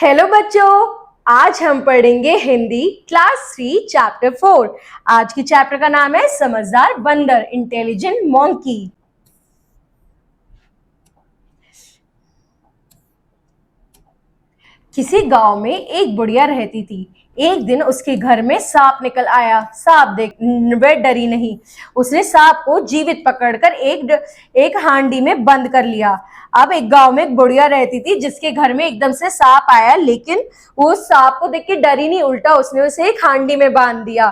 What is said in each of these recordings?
Hello बच्चों, आज हम पढ़ेंगे हिंदी क्लास 3 चैप्टर 4। आज की चैप्टर का नाम है समझदार बंदर, इंटेलिजेंट मॉन्की। किसी गांव में एक बुढ़िया रहती थी। एक दिन उसके घर में सांप निकल आया। सांप देख वह डरी नहीं। उसने सांप को जीवित पकड़कर एक हांडी में बंद कर लिया। अब एक गांव में एक बुढ़िया रहती थी जिसके घर में एकदम से सांप आया, लेकिन वो सांप को देख के डरी नहीं, उल्टा उसने उसे एक हांडी में बांध दिया।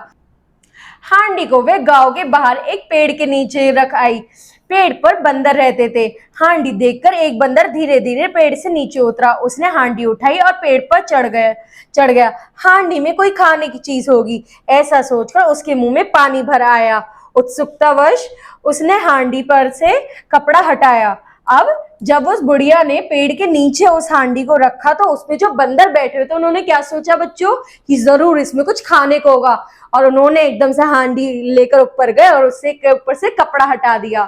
हांडी को वे गांव के बाहर एक पेड़ के नीचे रख आई। पेड़ पर बंदर रहते थे। हांडी देखकर एक बंदर धीरे धीरे पेड़ से नीचे उतरा। उसने हांडी उठाई और पेड़ पर चढ़ गया। हांडी में कोई खाने की चीज होगी, ऐसा सोचकर उसके मुंह में पानी भर आया। उत्सुकतावश उसने हांडी पर से कपड़ा हटाया। अब जब उस बुढ़िया ने पेड़ के नीचे उस हांडी को रखा तो उसमें जो बंदर बैठे हुए थे उन्होंने क्या सोचा बच्चों, कि जरूर इसमें कुछ खाने को होगा, और उन्होंने एकदम से हांडी लेकर ऊपर गए और उससे ऊपर से कपड़ा हटा दिया।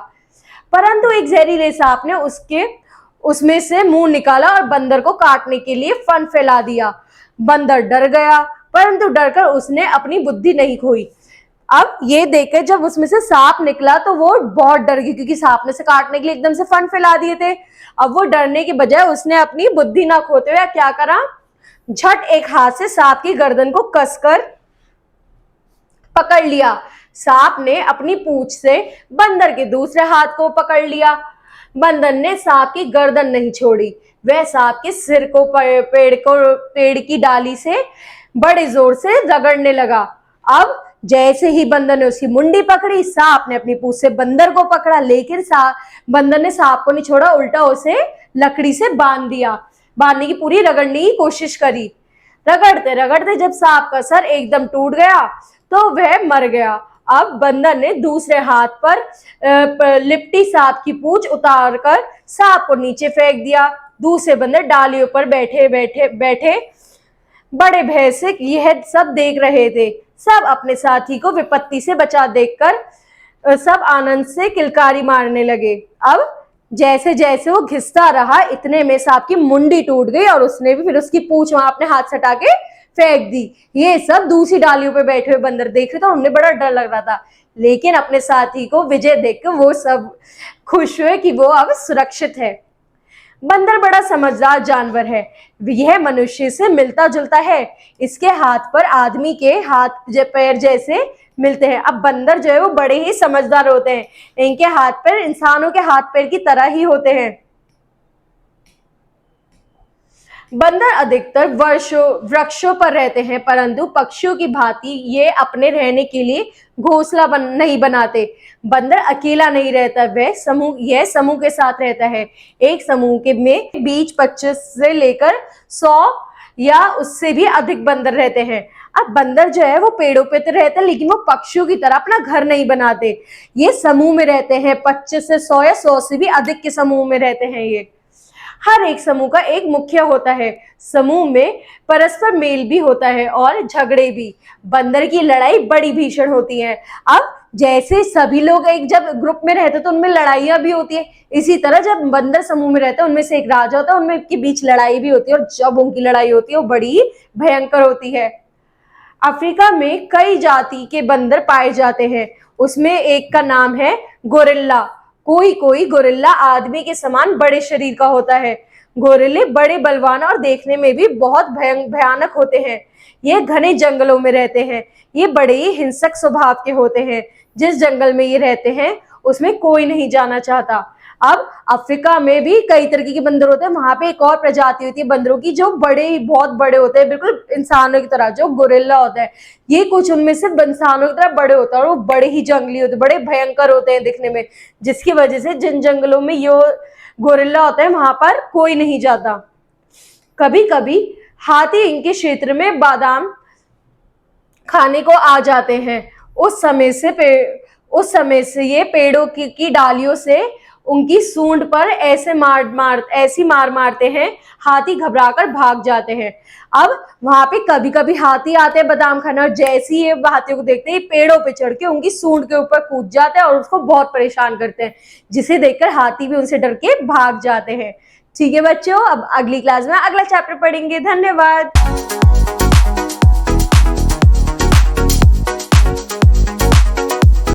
परंतु एक जहरीले सांप ने उसमें से मुंह निकाला और बंदर को काटने के लिए फन फैला दिया। बंदर डर गया, परंतु डरकर उसने अपनी बुद्धि नहीं खोई। अब ये देखकर जब उसमें से सांप निकला तो वो बहुत डर गई, क्योंकि सांप ने से काटने के लिए एकदम से फन फैला दिए थे। अब वो डरने की बजाय उसने अपनी बुद्धि ना खोते हुए क्या करा, झट एक हाथ से सांप की गर्दन को कसकर पकड़ लिया। सांप ने अपनी पूंछ से बंदर के दूसरे हाथ को पकड़ लिया। बंदर ने सांप की गर्दन नहीं छोड़ी। वह सांप के सिर को पेड़ की डाली से बड़े जोर से रगड़ने लगा। अब जैसे ही बंदर ने उसकी मुंडी पकड़ी, सांप ने अपनी पूंछ से बंदर को पकड़ा, लेकिन बंदर ने सांप को नहीं छोड़ा, उल्टा उसे लकड़ी से बांधने की पूरी रगड़ने की कोशिश करी। रगड़ते रगड़ते जब सांप का सर एकदम टूट गया तो वह मर गया। अब बंदर ने दूसरे हाथ पर लिपटी सांप की पूंछ उतारकर सांप को नीचे फेंक दिया। दूसरे बंदर डालियों पर बैठे बड़े भय से यह सब देख रहे थे। सब अपने साथी को विपत्ति से बचा देखकर सब आनंद से किलकारी मारने लगे। अब जैसे जैसे वो घिसता रहा, इतने में सांप की मुंडी टूट गई और उसने भी फिर उसकी पूंछ वहां अपने हाथ से हटा के फेंक दी। ये सब दूसरी डालियों पे बैठे हुए बंदर देख रहे थे, उन्हें बड़ा डर लग रहा था, लेकिन अपने साथी को विजय देखकर वो सब खुश हुए कि वो अब सुरक्षित है। बंदर बड़ा समझदार जानवर है। यह मनुष्य से मिलता जुलता है। इसके हाथ पर आदमी के हाथ पैर जैसे मिलते हैं। अब बंदर जो है वो बड़े ही समझदार होते हैं। इनके हाथ पैर इंसानों के हाथ पैर की तरह ही होते हैं। बंदर अधिकतर वृक्षों पर रहते हैं, परंतु पक्षियों की भांति ये अपने रहने के लिए घोंसला नहीं बनाते। बंदर अकेला नहीं रहता, यह समूह के साथ रहता है। एक समूह के में बीच 25 से लेकर 100 या उससे भी अधिक बंदर रहते हैं। अब बंदर जो है वो पेड़ों पे तो रहता है, लेकिन वो पक्षियों की तरह अपना घर नहीं बनाते। ये समूह में रहते हैं, 25 से 100 या 100 से भी अधिक के समूह में रहते हैं। ये हर एक समूह का एक मुख्य होता है। समूह में परस्पर मेल भी होता है और झगड़े भी। बंदर की लड़ाई बड़ी भीषण होती है। अब जैसे सभी लोग एक जब ग्रुप में रहते तो उनमें लड़ाइयां भी होती है, इसी तरह जब बंदर समूह में रहते हैं उनमें से एक राजा होता है, उनमें के बीच लड़ाई भी होती है, और जब उनकी लड़ाई होती है वो बड़ी भयंकर होती है। अफ्रीका में कई जाति के बंदर पाए जाते हैं। उसमें एक का नाम है गोरिल्ला। कोई कोई गोरिल्ला आदमी के समान बड़े शरीर का होता है। गोरिल्ले बड़े बलवान और देखने में भी बहुत भयानक होते हैं। ये घने जंगलों में रहते हैं। ये बड़े ही हिंसक स्वभाव के होते हैं। जिस जंगल में ये रहते हैं उसमें कोई नहीं जाना चाहता। अब अफ्रीका में भी कई तरीके के बंदर होते हैं। वहां पे एक और प्रजाति होती है बंदरों की जो बहुत बड़े होते हैं, बिल्कुल इंसानों की तरह, जो गोरिल्ला होता है। ये कुछ उनमें से इंसानों की तरह बड़े होते हैं और वो बड़े ही जंगली होते हैं, बड़े भयंकर होते हैं दिखने में, जिसकी वजह से जिन जंगलों में ये गोरिल्ला होता है वहां पर कोई नहीं जाता। कभी कभी हाथी इनके क्षेत्र में बादाम खाने को आ जाते हैं। उस समय से ये पेड़ों की डालियों से उनकी सूंड पर ऐसी मार मारते हैं, हाथी घबराकर भाग जाते हैं। अब वहां पे कभी कभी हाथी आते हैं बादाम खाने, और जैसे ही ये हाथियों को देखते हैं पेड़ों पे चढ़ के उनकी सूंड के ऊपर कूद जाते हैं और उसको बहुत परेशान करते हैं, जिसे देखकर हाथी भी उनसे डर के भाग जाते हैं। ठीक है बच्चों, अब अगली क्लास में अगला चैप्टर पढ़ेंगे। धन्यवाद।